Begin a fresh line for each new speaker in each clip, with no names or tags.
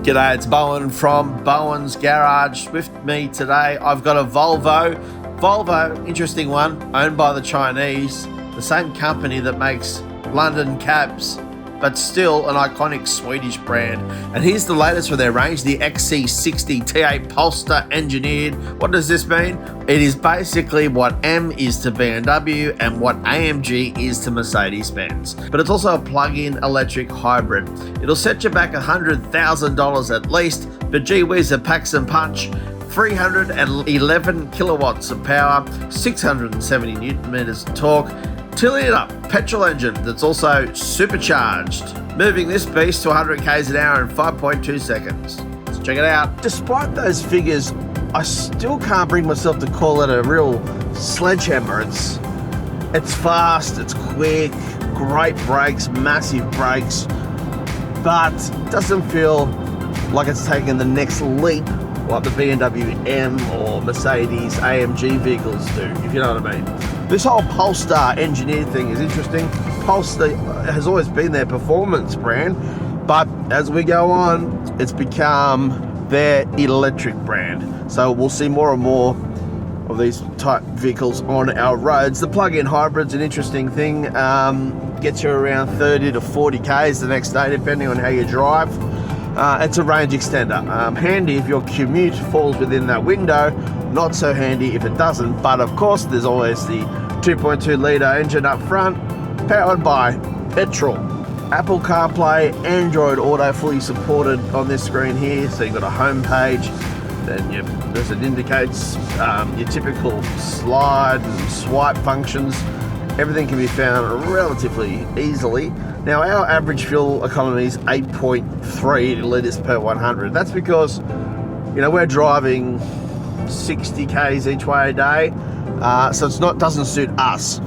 G'day, it's Bowen from Bowen's Garage. With me today, I've got a Volvo. Volvo, interesting one, owned by the Chinese, the same company that makes London cabs, but still an iconic Swedish brand. And here's the latest for their range, the XC60 T8 Polestar engineered. What does this mean? It is basically what M is to BMW and what AMG is to Mercedes-Benz. But it's also a plug-in electric hybrid. It'll set you back $100,000 at least, but gee whiz, it packs and punch. 311 kilowatts of power, 670 newton meters of torque, 2-litre petrol engine that's also supercharged, moving this beast to 100 k's an hour in 5.2 seconds. Let's check it out. Despite those figures, I still can't bring myself to call it a real sledgehammer. It's fast, it's quick, great brakes, massive brakes, but it doesn't feel like it's taken the next leap like the BMW M or Mercedes AMG vehicles do, if you know what I mean. This whole Polestar engineered thing is interesting. Polestar has always been their performance brand, but as we go on, it's become their electric brand. So we'll see more and more of these type vehicles on our roads. The plug-in hybrid's an interesting thing. Gets you around 30 to 40 k's the next day, depending on how you drive. It's a range extender. Handy if your commute falls within that window, not so handy if it doesn't, but of course there's always the 2.2 litre engine up front, powered by petrol. Apple CarPlay, Android Auto fully supported on this screen here, so you've got a home page, then as it indicates, your typical slide and swipe functions. Everything can be found relatively easily. Now, our average fuel economy is 8.3 litres per 100. That's because, we're driving 60 k's each way a day, so doesn't suit us.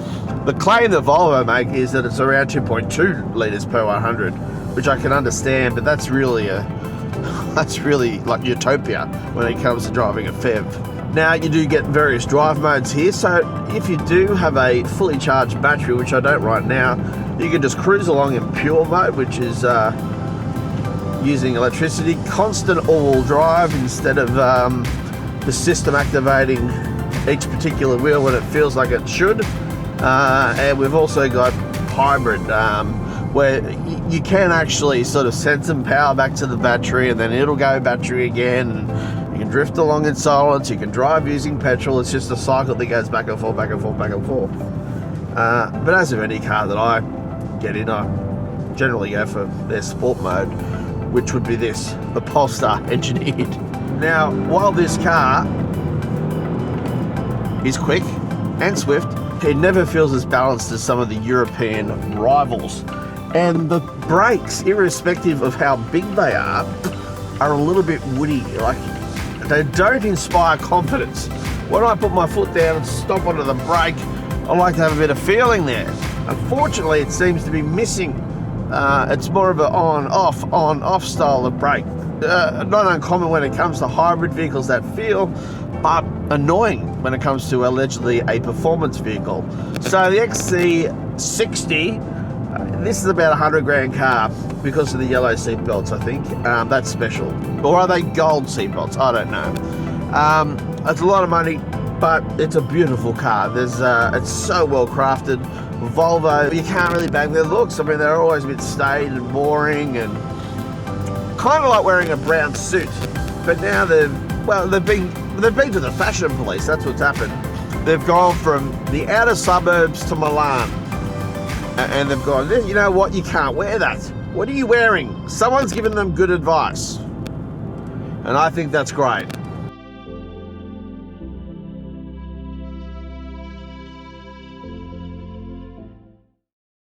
The claim that Volvo make is that it's around 2.2 litres per 100, which I can understand, but that's really like utopia when it comes to driving a PHEV. Now, you do get various drive modes here, so if you do have a fully charged battery, which I don't right now, you can just cruise along in pure mode, which is using electricity, constant all-wheel drive instead of the system activating each particular wheel when it feels like it should. And we've also got hybrid, where you can actually sort of send some power back to the battery and then it'll go battery again. And you can drift along in silence, you can drive using petrol. It's just a cycle that goes back and forth, back and forth, back and forth. But as of any car that I get in, I generally go for their sport mode, which would be this, the Polestar engineered. Now, while this car is quick and swift, it never feels as balanced as some of the European rivals. And the brakes, irrespective of how big they are a little bit woody. Like, they don't inspire confidence. When I put my foot down and stop onto the brake, I like to have a bit of feeling there. Unfortunately, it seems to be missing. It's more of an on-off style of brake. Not uncommon when it comes to hybrid vehicles that feel, but annoying when it comes to allegedly a performance vehicle. So the XC60, this is about a $100,000 car because of the yellow seat belts, I think. That's special. Or are they gold seat belts? I don't know. It's a lot of money, but it's a beautiful car. It's so well crafted. Volvo, you can't really bang their looks. I mean, they're always a bit staid and boring and kind of like wearing a brown suit. But now they've been to the fashion police. That's what's happened. They've gone from the outer suburbs to Milan. And they've gone, you know what, you can't wear that. What are you wearing? Someone's given them good advice. And I think that's great.